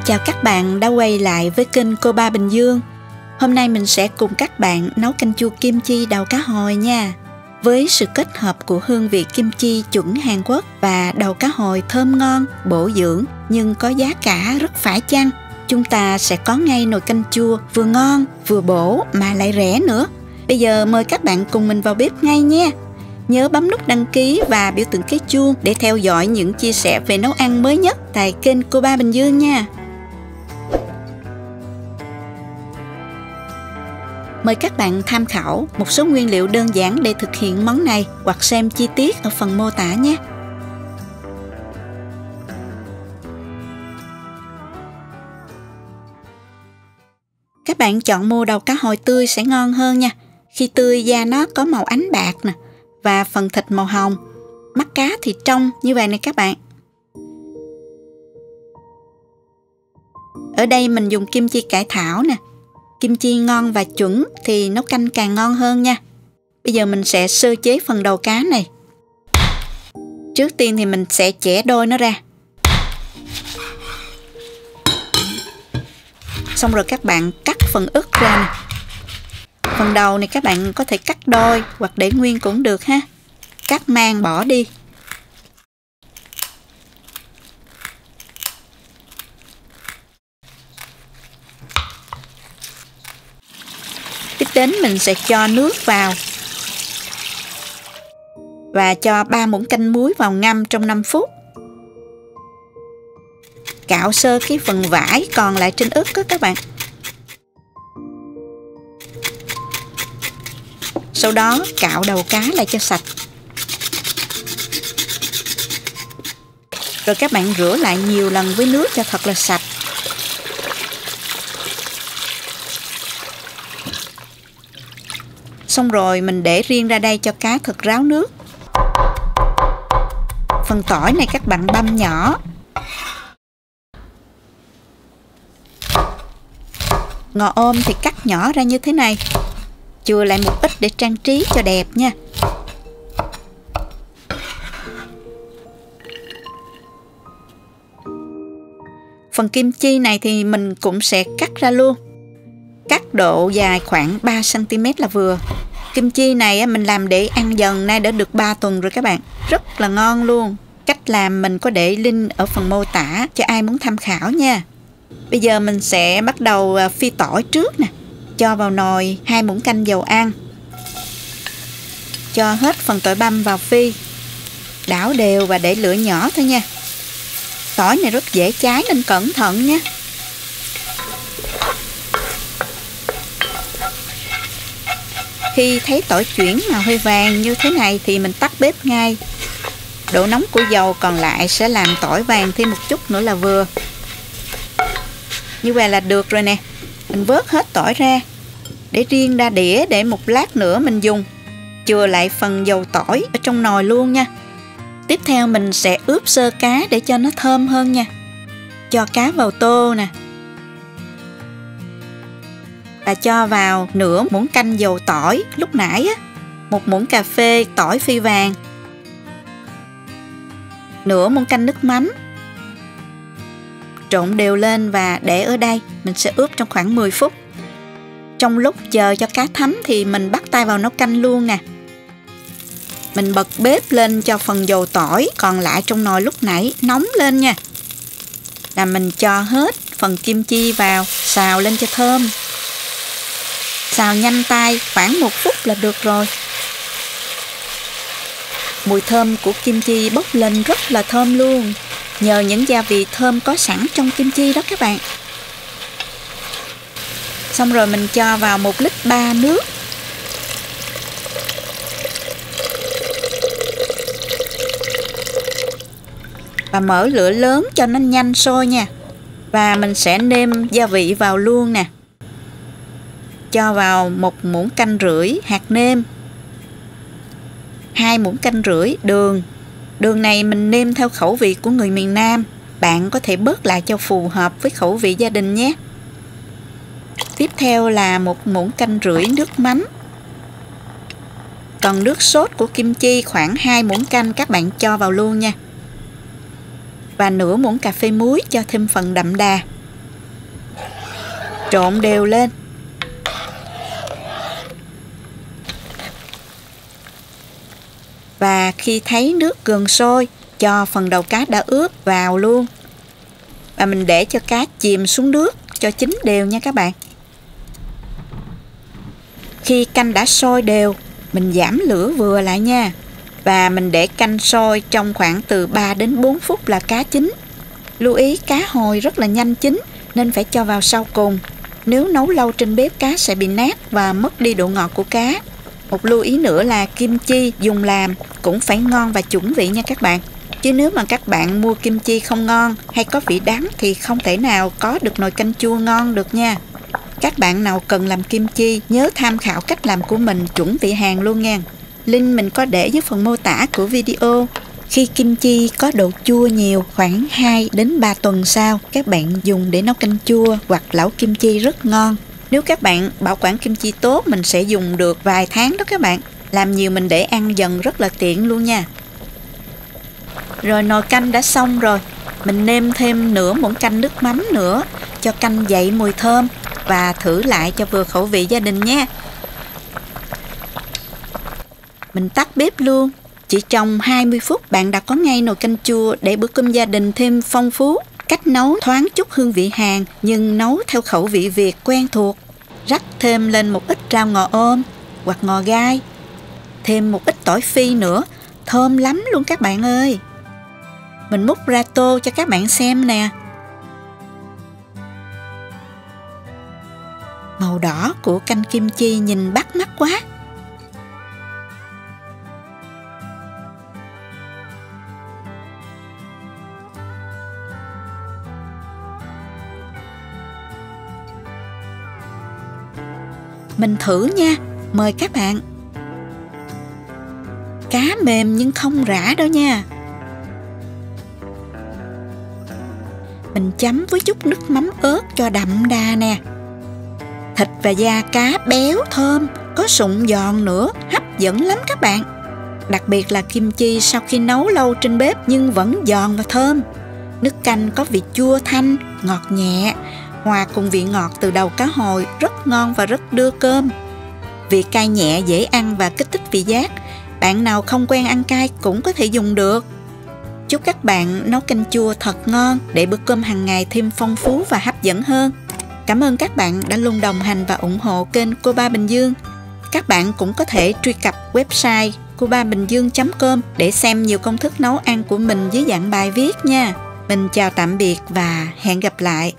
Chào các bạn đã quay lại với kênh Cô Ba Bình Dương. Hôm nay mình sẽ cùng các bạn nấu canh chua kim chi đậu cá hồi nha. Với sự kết hợp của hương vị kim chi chuẩn Hàn Quốc và đậu cá hồi thơm ngon, bổ dưỡng nhưng có giá cả rất phải chăng, chúng ta sẽ có ngay nồi canh chua vừa ngon, vừa bổ mà lại rẻ nữa. Bây giờ mời các bạn cùng mình vào bếp ngay nha. Nhớ bấm nút đăng ký và biểu tượng cái chuông để theo dõi những chia sẻ về nấu ăn mới nhất tại kênh Cô Ba Bình Dương nha. Mời các bạn tham khảo một số nguyên liệu đơn giản để thực hiện món này hoặc xem chi tiết ở phần mô tả nhé. Các bạn chọn mua đầu cá hồi tươi sẽ ngon hơn nha. Khi tươi da nó có màu ánh bạc nè và phần thịt màu hồng. Mắt cá thì trong như vậy nè các bạn. Ở đây mình dùng kim chi cải thảo nè. Kim chi ngon và chuẩn thì nấu canh càng ngon hơn nha. Bây giờ mình sẽ sơ chế phần đầu cá này. Trước tiên thì mình sẽ chẻ đôi nó ra. Xong rồi các bạn cắt phần ức ra nè. Phần đầu này các bạn có thể cắt đôi hoặc để nguyên cũng được ha. Cắt mang bỏ đi. Tiếp đến mình sẽ cho nước vào và cho 3 muỗng canh muối vào ngâm trong 5 phút. Cạo sơ cái phần vải còn lại trên ức đó các bạn. Sau đó cạo đầu cá lại cho sạch. Rồi các bạn rửa lại nhiều lần với nước cho thật là sạch. Xong rồi mình để riêng ra đây cho cá thật ráo nước. Phần tỏi này các bạn băm nhỏ. Ngò ôm thì cắt nhỏ ra như thế này. Chừa lại một ít để trang trí cho đẹp nha. Phần kim chi này thì mình cũng sẽ cắt ra luôn. Cắt độ dài khoảng 3 cm là vừa. Kim chi này mình làm để ăn dần, nay đã được 3 tuần rồi các bạn. Rất là ngon luôn. Cách làm mình có để link ở phần mô tả cho ai muốn tham khảo nha. Bây giờ mình sẽ bắt đầu phi tỏi trước nè. Cho vào nồi 2 muỗng canh dầu ăn. Cho hết phần tỏi băm vào phi. Đảo đều và để lửa nhỏ thôi nha. Tỏi này rất dễ cháy nên cẩn thận nha. Khi thấy tỏi chuyển màu hơi vàng như thế này thì mình tắt bếp ngay. Độ nóng của dầu còn lại sẽ làm tỏi vàng thêm một chút nữa là vừa. Như vậy là được rồi nè. Mình vớt hết tỏi ra. Để riêng ra đĩa để một lát nữa mình dùng. Chừa lại phần dầu tỏi ở trong nồi luôn nha. Tiếp theo mình sẽ ướp sơ cá để cho nó thơm hơn nha. Cho cá vào tô nè. Và cho vào nửa muỗng canh dầu tỏi lúc nãy á. 1 muỗng cà phê tỏi phi vàng. Nửa muỗng canh nước mắm. Trộn đều lên và để ở đây. Mình sẽ ướp trong khoảng 10 phút. Trong lúc chờ cho cá thấm thì mình bắt tay vào nấu canh luôn nè. Mình bật bếp lên cho phần dầu tỏi còn lại trong nồi lúc nãy nóng lên nha. Là mình cho hết phần kim chi vào, xào lên cho thơm. Xào nhanh tay khoảng 1 phút là được rồi. Mùi thơm của kim chi bốc lên rất là thơm luôn. Nhờ những gia vị thơm có sẵn trong kim chi đó các bạn. Xong rồi mình cho vào 1,3 lít nước. Và mở lửa lớn cho nó nhanh sôi nha. Và mình sẽ nêm gia vị vào luôn nè. Cho vào 1 muỗng canh rưỡi hạt nêm. 2 muỗng canh rưỡi đường. Đường này mình nêm theo khẩu vị của người miền Nam. Bạn có thể bớt lại cho phù hợp với khẩu vị gia đình nhé. Tiếp theo là 1 muỗng canh rưỡi nước mắm. Còn nước sốt của kim chi khoảng 2 muỗng canh các bạn cho vào luôn nha. Và nửa muỗng cà phê muối cho thêm phần đậm đà. trộn đều lên. Và khi thấy nước gần sôi, cho phần đầu cá đã ướp vào luôn. Và mình để cho cá chìm xuống nước cho chín đều nha các bạn. Khi canh đã sôi đều, mình giảm lửa vừa lại nha. Và mình để canh sôi trong khoảng từ 3 đến 4 phút là cá chín. Lưu ý cá hồi rất là nhanh chín nên phải cho vào sau cùng. Nếu nấu lâu trên bếp cá sẽ bị nát và mất đi độ ngọt của cá. Một lưu ý nữa là kim chi dùng làm cũng phải ngon và chuẩn vị nha các bạn. Chứ nếu mà các bạn mua kim chi không ngon hay có vị đắng thì không thể nào có được nồi canh chua ngon được nha. Các bạn nào cần làm kim chi nhớ tham khảo cách làm của mình chuẩn vị Hàn luôn nha. Link mình có để dưới phần mô tả của video. Khi kim chi có độ chua nhiều, khoảng 2 đến 3 tuần sau, các bạn dùng để nấu canh chua hoặc lẩu kim chi rất ngon. Nếu các bạn bảo quản kim chi tốt, mình sẽ dùng được vài tháng đó các bạn. Làm nhiều mình để ăn dần rất là tiện luôn nha. Rồi nồi canh đã xong rồi. Mình nêm thêm nửa muỗng canh nước mắm nữa, cho canh dậy mùi thơm và thử lại cho vừa khẩu vị gia đình nha. Mình tắt bếp luôn. Chỉ trong 20 phút bạn đã có ngay nồi canh chua để bữa cơm gia đình thêm phong phú. Cách nấu thoáng chút hương vị Hàn nhưng nấu theo khẩu vị Việt quen thuộc. Rắc thêm lên một ít rau ngò ôm hoặc ngò gai. Thêm một ít tỏi phi nữa. Thơm lắm luôn các bạn ơi. Mình múc ra tô cho các bạn xem nè. Màu đỏ của canh kim chi nhìn bắt mắt quá. Mình thử nha, mời các bạn. Cá mềm nhưng không rã đó nha. Mình chấm với chút nước mắm ớt cho đậm đà nè. Thịt và da cá béo thơm, có sụn giòn nữa, hấp dẫn lắm các bạn. Đặc biệt là kim chi sau khi nấu lâu trên bếp nhưng vẫn giòn và thơm. Nước canh có vị chua thanh, ngọt nhẹ, hòa cùng vị ngọt từ đầu cá hồi rất ngon và rất đưa cơm. Vị cay nhẹ dễ ăn và kích thích vị giác. Bạn nào không quen ăn cay cũng có thể dùng được. Chúc các bạn nấu canh chua thật ngon để bữa cơm hàng ngày thêm phong phú và hấp dẫn hơn. Cảm ơn các bạn đã luôn đồng hành và ủng hộ kênh Cô Ba Bình Dương. Các bạn cũng có thể truy cập website cobabình-dương.com để xem nhiều công thức nấu ăn của mình dưới dạng bài viết nha. Mình chào tạm biệt và hẹn gặp lại.